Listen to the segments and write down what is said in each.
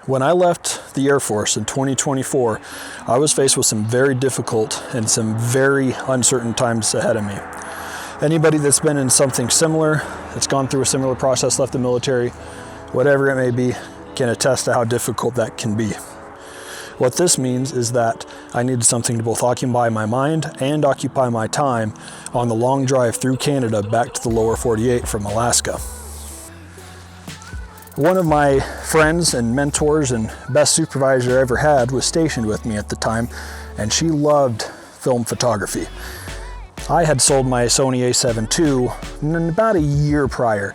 When I left the Air Force in 2024, I was faced with some very difficult and some very uncertain times ahead of me. Anybody that's been in something similar, that's gone through a similar process, left the military, whatever it may be, can attest to how difficult that can be. What this means is that I needed something to both occupy my mind and occupy my time on the long drive through Canada back to the lower 48 from Alaska. One of my friends and mentors and best supervisor I ever had was stationed with me at the time, and she loved film photography. I had sold my Sony a7 II about a year prior,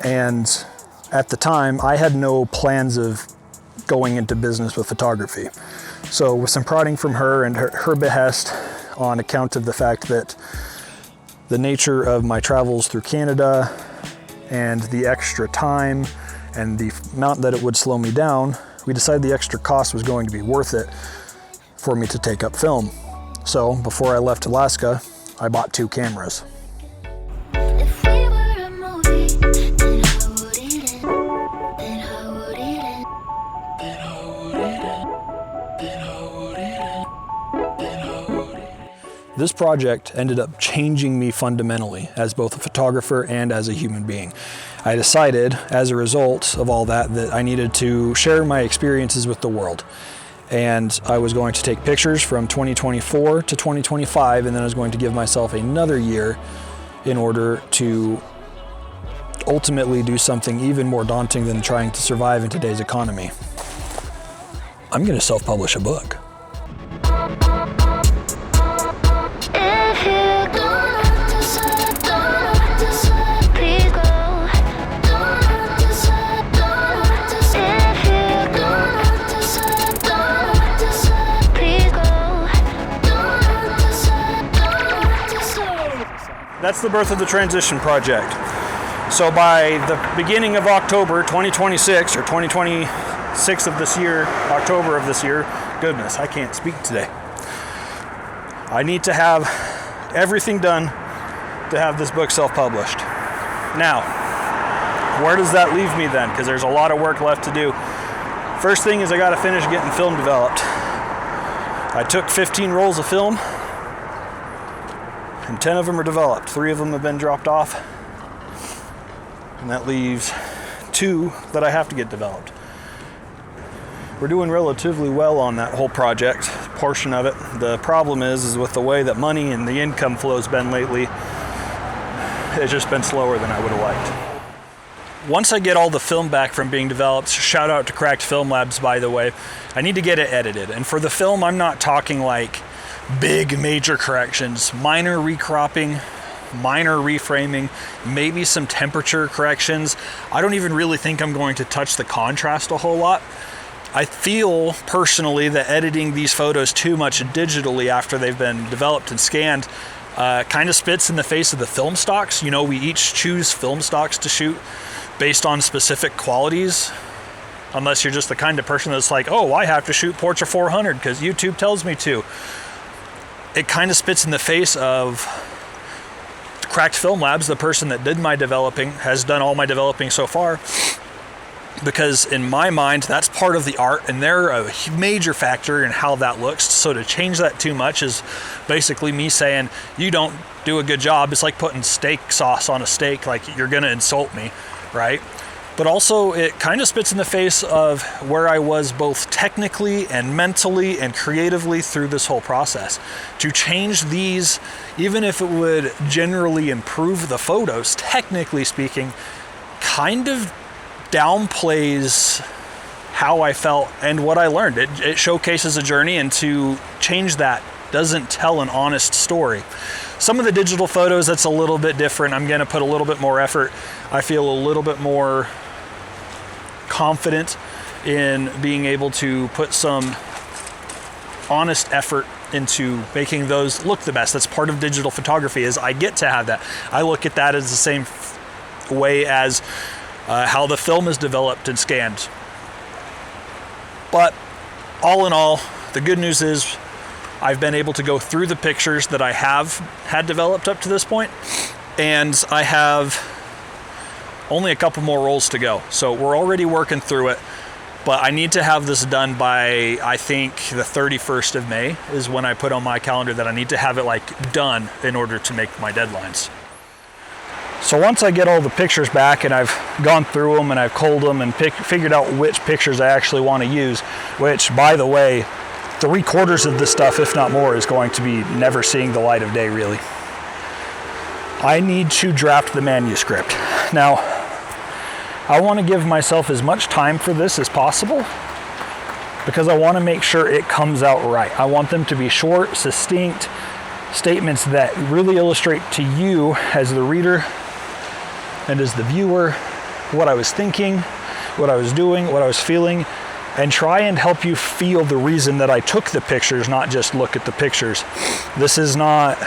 and at the time I had no plans of going into business with photography. So with some prodding from her and her behest, on account of the fact that the nature of my travels through Canada and the extra time and the amount that it would slow me down, we decided the extra cost was going to be worth it for me to take up film. So before I left Alaska, I bought 2 cameras. If we were a movie, then how would it end? Then how would it end? Then how would it end? Then how would it end? Then how would it end? This project ended up changing me fundamentally as both a photographer and as a human being. I decided, as a result of all that, that I needed to share my experiences with the world. And I was going to take pictures from 2024 to 2025, and then I was going to give myself another year in order to ultimately do something even more daunting than trying to survive in today's economy. I'm going to self-publish a book. If you don't decide, please go. Don't decide. If you don't decide, please go. Don't decide. That's the birth of the Transition Project. So by the beginning of October 2026, or 2026 of this year, October of this year, goodness, I can't speak today. I need to have everything done to have this book self-published. Now, where does that leave me then? Because there's a lot of work left to do. First thing is I got to finish getting film developed. I took 15 rolls of film, and 10 of them are developed. 3 of them have been dropped off, and that leaves 2 that I have to get developed. We're doing relatively well on that whole project, portion of it. The problem is with the way that money and the income flow's been lately, it's just been slower than I would have liked. Once I get all the film back from being developed, shout out to Cracked Film Labs, by the way, I need to get it edited. And for the film, I'm not talking like big major corrections, minor recropping, minor reframing, maybe some temperature corrections. I don't even really think I'm going to touch the contrast a whole lot. I feel personally that editing these photos too much digitally after they've been developed and scanned kind of spits in the face of the film stocks. You know, we each choose film stocks to shoot based on specific qualities, unless you're just the kind of person that's like, oh, I have to shoot Portra 400 because YouTube tells me to. It kind of spits in the face of Cracked Film Labs, the person that did my developing, has done all my developing so far. Because in my mind, that's part of the art, and they're a major factor in how that looks. So to change that too much is basically me saying, you don't do a good job. It's like putting steak sauce on a steak, like you're gonna insult me, right? But also it kind of spits in the face of where I was both technically and mentally and creatively through this whole process. To change these, even if it would generally improve the photos, technically speaking, kind of downplays how I felt and what I learned. It showcases a journey, and to change that doesn't tell an honest story. Some of the digital photos, that's a little bit different. I'm gonna put a little bit more effort. I feel a little bit more confident in being able to put some honest effort into making those look the best. That's part of digital photography, is I get to have that. I look at that as the same way as how the film is developed and scanned. But all in all, the good news is I've been able to go through the pictures that I have had developed up to this point, and I have only a couple more rolls to go. So we're already working through it, But I need to have this done by, I think, the 31st of May is when I put on my calendar that I need to have it like done in order to make my deadlines. So once I get all the pictures back and I've gone through them and I've culled them and figured out which pictures I actually want to use, which, by the way, 3/4 of the stuff, if not more, is going to be never seeing the light of day, really. I need to draft the manuscript. Now, I want to give myself as much time for this as possible because I want to make sure it comes out right. I want them to be short, succinct statements that really illustrate to you as the reader and as the viewer what I was thinking, what I was doing, what I was feeling, and try and help you feel the reason that I took the pictures, not just look at the pictures. This is not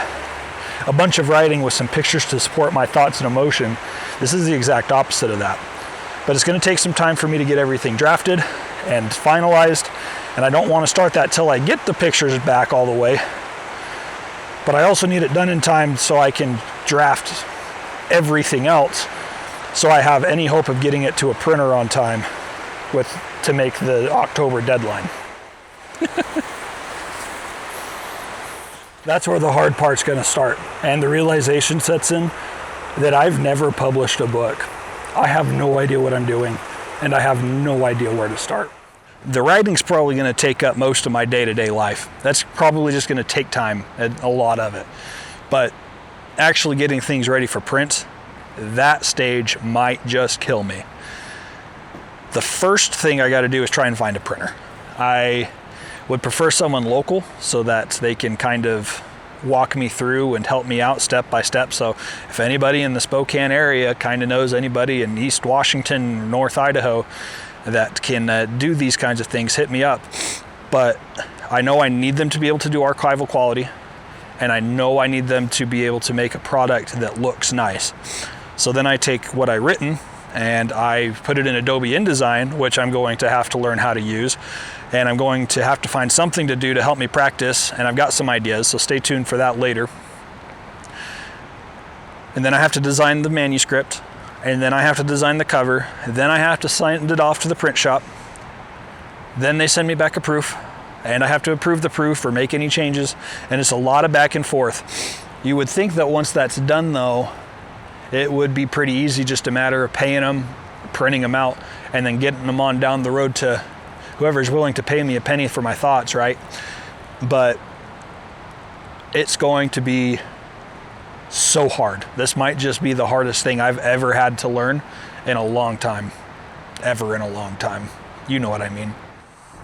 a bunch of writing with some pictures to support my thoughts and emotion. This is the exact opposite of that. But it's going to take some time for me to get everything drafted and finalized, and I don't want to start that till I get the pictures back all the way. But I also need it done in time so I can draft everything else so I have any hope of getting it to a printer on time to make the October deadline. That's where the hard part's going to start, and the realization sets in that I've never published a book. I have no idea what I'm doing, and I have no idea where to start. The writing's probably going to take up most of my day-to-day life. That's probably just going to take time, a lot of it. But actually getting things ready for print, that stage might just kill me. The first thing I got to do is try and find a printer. I would prefer someone local so that they can kind of walk me through and help me out step by step. So if anybody in the Spokane area kind of knows anybody in East Washington, North Idaho that can do these kinds of things, hit me up. But I know I need them to be able to do archival quality, and I know I need them to be able to make a product that looks nice. So then I take what I've written and I put it in Adobe InDesign, which I'm going to have to learn how to use, and I'm going to have to find something to do to help me practice, and I've got some ideas, so stay tuned for that later. And then I have to design the manuscript, and then I have to design the cover, then I have to send it off to the print shop, then they send me back a proof, and I have to approve the proof or make any changes, and it's a lot of back and forth. You would think that once that's done though, it would be pretty easy, just a matter of paying them, printing them out, and then getting them on down the road to whoever's willing to pay me a penny for my thoughts, right? But it's going to be so hard. This might just be the hardest thing I've ever had to learn in a long time. Ever in a long time. You know what I mean.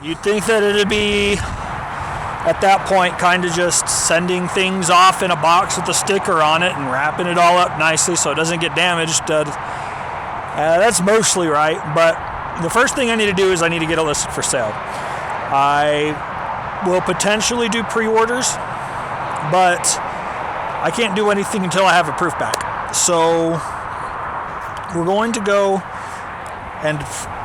You'd think that it'd be, at that point, kind of just sending things off in a box with a sticker on it and wrapping it all up nicely so it doesn't get damaged. That's mostly right, but the first thing I need to do is I need to get it listed for sale. I will potentially do pre-orders, but I can't do anything until I have a proof back. So we're going to go and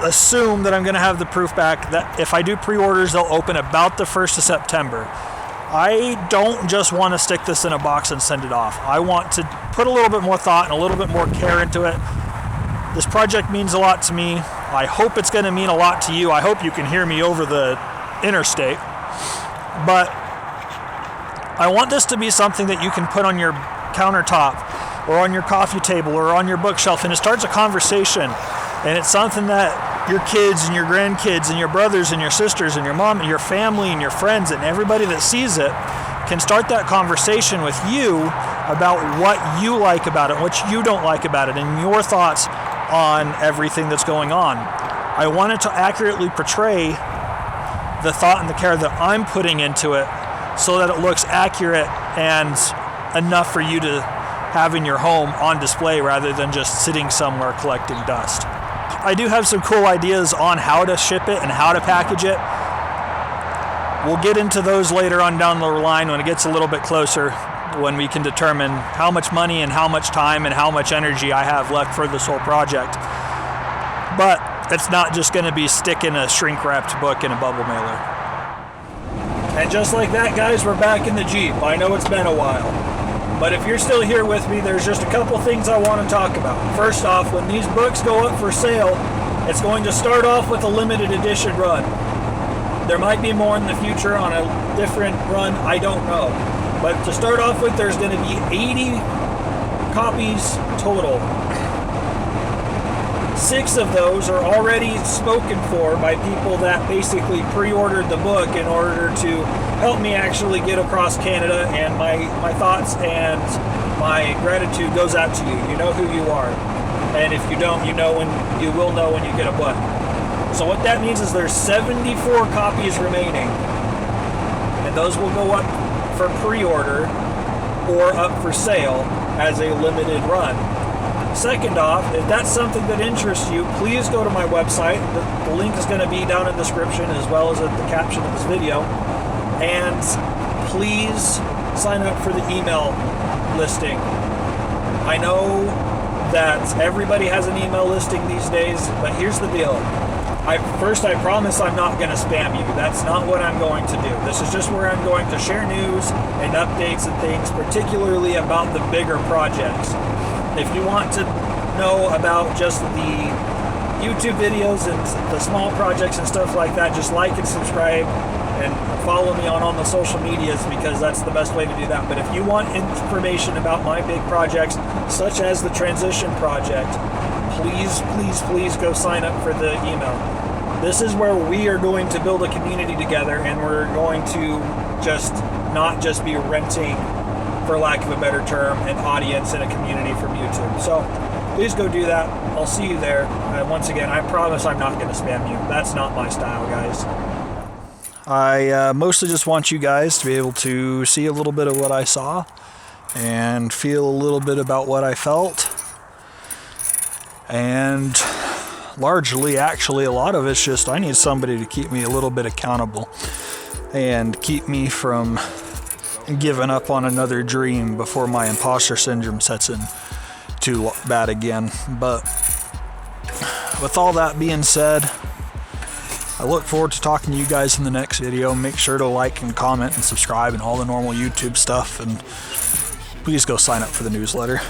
assume that I'm going to have the proof back, that if I do pre-orders, they'll open about the 1st of September. I don't just want to stick this in a box and send it off. I want to put a little bit more thought and a little bit more care into it. This project means a lot to me. I hope it's going to mean a lot to you. I hope you can hear me over the interstate. But I want this to be something that you can put on your countertop or on your coffee table or on your bookshelf, and it starts a conversation. And it's something that your kids and your grandkids and your brothers and your sisters and your mom and your family and your friends and everybody that sees it can start that conversation with you about what you like about it, what you don't like about it, and your thoughts on everything that's going on. I wanted to accurately portray the thought and the care that I'm putting into it so that it looks accurate and enough for you to have in your home on display rather than just sitting somewhere collecting dust. I do have some cool ideas on how to ship it and how to package it. We'll get into those later on down the line when it gets a little bit closer, when we can determine how much money and how much time and how much energy I have left for this whole project. But it's not just going to be sticking a shrink-wrapped book in a bubble mailer. And just like that, guys, we're back in the Jeep. I know it's been a while. But if you're still here with me, there's just a couple things I want to talk about. First off, when these books go up for sale, It's going to start off with a limited edition run. There might be more in the future on a different run, I don't know. But to start off with, there's going to be 80 copies total. 6 of those are already spoken for by people that basically pre-ordered the book in order to help me actually get across Canada, and my thoughts and my gratitude goes out to you. You know who you are. And if you don't, you will know when you get a book. So what that means is there's 74 copies remaining, and those will go up for pre-order or up for sale as a limited run. Second off, if that's something that interests you, please go to my website. The link is going to be down in the description as well as at the caption of this video. And please sign up for the email listing. I know that everybody has an email listing these days, but here's the deal. I promise I'm not going to spam you. That's not what I'm going to do. This is just where I'm going to share news and updates and things, particularly about the bigger projects. If you want to know about just the YouTube videos and the small projects and stuff like that, just like and subscribe and follow me on all the social medias, because that's the best way to do that. But if you want information about my big projects, such as the Transition Project, please go sign up for the email. This is where we are going to build a community together, and we're going to not just be renting, for lack of a better term, an audience and a community from YouTube. So please go do that. I'll see you there. Once again, I promise I'm not going to spam you. That's not my style, guys. I mostly just want you guys to be able to see a little bit of what I saw and feel a little bit about what I felt. And largely, actually, a lot of it's just I need somebody to keep me a little bit accountable and keep me from giving up on another dream before my imposter syndrome sets in too bad again. But with all that being said, I look forward to talking to you guys in the next video. Make sure to like and comment and subscribe and all the normal YouTube stuff, and please go sign up for the newsletter.